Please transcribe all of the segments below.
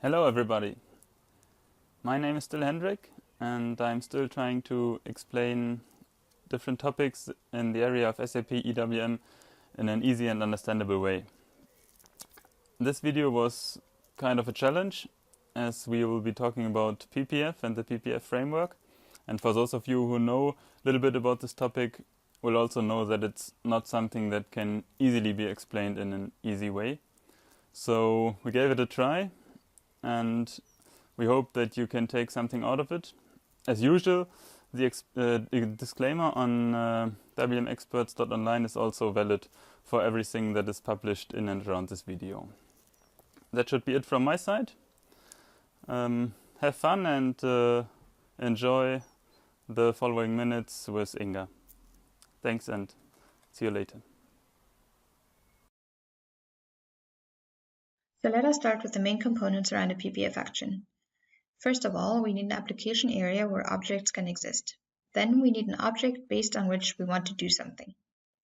Hello everybody, my name is still Hendrik and I'm still trying to explain different topics in the area of SAP EWM in an easy and understandable way. This video was kind of a challenge as we will be talking about PPF and the PPF framework, and for those of you who know a little bit about this topic will also know that it's not something that can easily be explained in an easy way. So we gave it a try and we hope that you can take something out of it. As usual, the disclaimer on WMexperts.online is also valid for everything that is published in and around this video. That should be it from my side. Have fun and enjoy the following minutes with Inga. Thanks and see you later. So let us start with the main components around a PPF action. First of all, we need an application area where objects can exist. Then we need an object based on which we want to do something.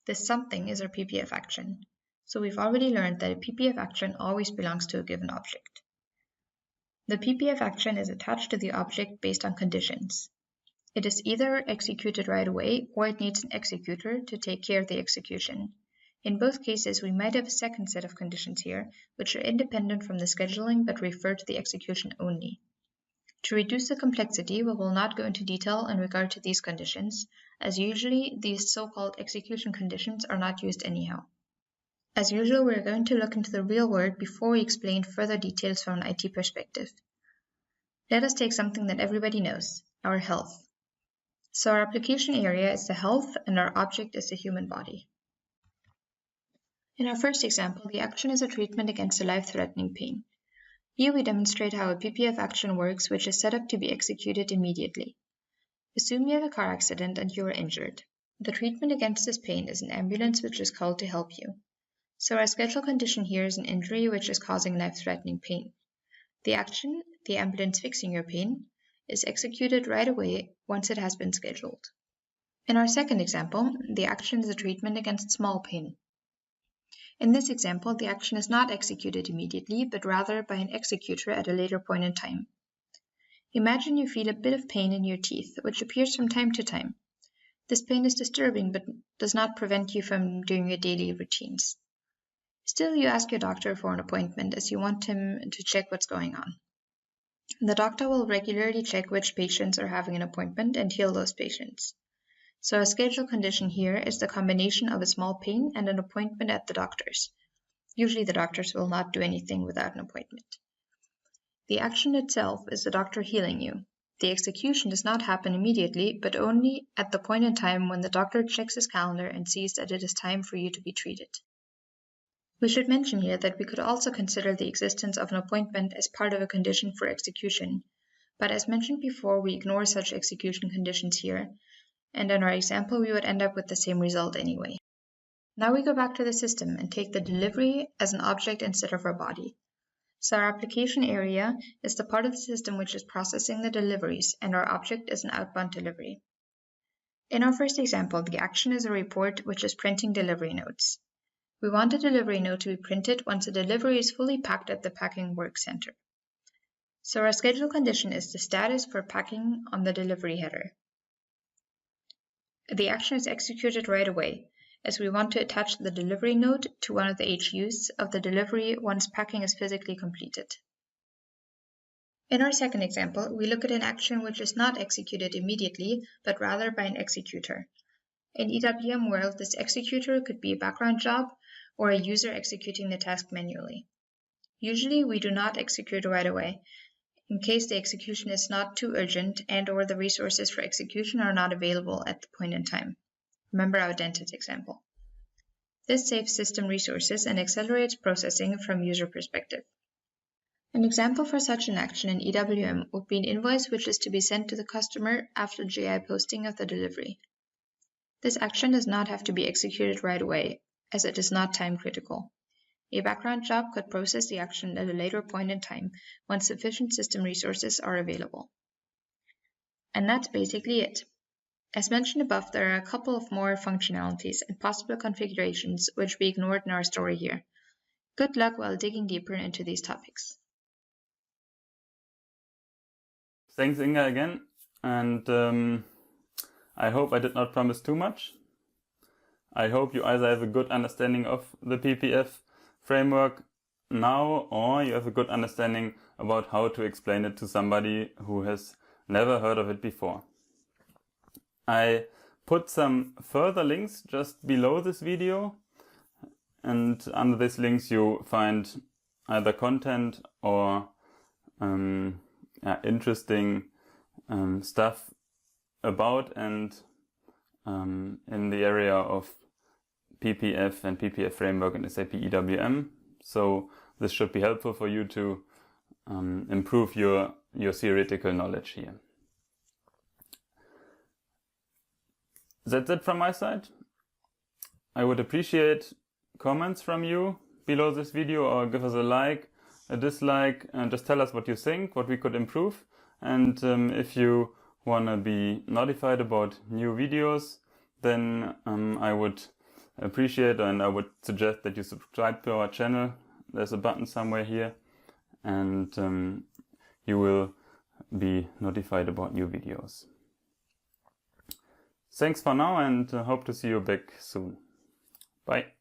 This something is our PPF action. So we've already learned that a PPF action always belongs to a given object. The PPF action is attached to the object based on conditions. It is either executed right away or it needs an executor to take care of the execution. In both cases, we might have a second set of conditions here, which are independent from the scheduling but refer to the execution only. To reduce the complexity, we will not go into detail in regard to these conditions, as usually these so-called execution conditions are not used anyhow. As usual, we are going to look into the real world before we explain further details from an IT perspective. Let us take something that everybody knows, our health. So our application area is the health and our object is the human body. In our first example, the action is a treatment against a life-threatening pain. Here we demonstrate how a PPF action works, which is set up to be executed immediately. Assume you have a car accident and you are injured. The treatment against this pain is an ambulance which is called to help you. So our schedule condition here is an injury which is causing life-threatening pain. The action, the ambulance fixing your pain, is executed right away once it has been scheduled. In our second example, the action is a treatment against small pain. In this example, the action is not executed immediately, but rather by an executor at a later point in time. Imagine you feel a bit of pain in your teeth, which appears from time to time. This pain is disturbing, but does not prevent you from doing your daily routines. Still, you ask your doctor for an appointment as you want him to check what's going on. The doctor will regularly check which patients are having an appointment and heal those patients. So a schedule condition here is the combination of a small pain and an appointment at the doctor's. Usually the doctors will not do anything without an appointment. The action itself is the doctor healing you. The execution does not happen immediately, but only at the point in time when the doctor checks his calendar and sees that it is time for you to be treated. We should mention here that we could also consider the existence of an appointment as part of a condition for execution, but as mentioned before, we ignore such execution conditions here, and in our example we would end up with the same result anyway. Now we go back to the system and take the delivery as an object instead of our body. So our application area is the part of the system which is processing the deliveries, and our object is an outbound delivery. In our first example, the action is a report which is printing delivery notes. We want a delivery note to be printed once a delivery is fully packed at the packing work center. So our schedule condition is the status for packing on the delivery header. The action is executed right away, as we want to attach the delivery note to one of the HUs of the delivery once packing is physically completed. In our second example, we look at an action which is not executed immediately, but rather by an executor. In EWM world, this executor could be a background job or a user executing the task manually. Usually, we do not execute right away, in case the execution is not too urgent and/or the resources for execution are not available at the point in time. Remember our dentist example. This saves system resources and accelerates processing from user perspective. An example for such an action in EWM would be an invoice which is to be sent to the customer after GI posting of the delivery. This action does not have to be executed right away, as it is not time critical. A background job could process the action at a later point in time once sufficient system resources are available. And that's basically it. As mentioned above, there are a couple of more functionalities and possible configurations which we ignored in our story here. Good luck while digging deeper into these topics. Thanks, Inga, again. And I hope I did not promise too much. I hope you either have a good understanding of the PPF framework now, or you have a good understanding about how to explain it to somebody who has never heard of it before. I put some further links just below this video, and under these links you find either content or interesting stuff about and in the area of PPF and PPF framework in SAP EWM. So this should be helpful for you to improve your theoretical knowledge here. That's it from my side. I would appreciate comments from you below this video, or give us a like, a dislike, and just tell us what you think, what we could improve. And if you want to be notified about new videos, then I would appreciate, and I would suggest that you subscribe to our channel. There's a button somewhere here, and you will be notified about new videos. Thanks for now, and hope to see you back soon. Bye.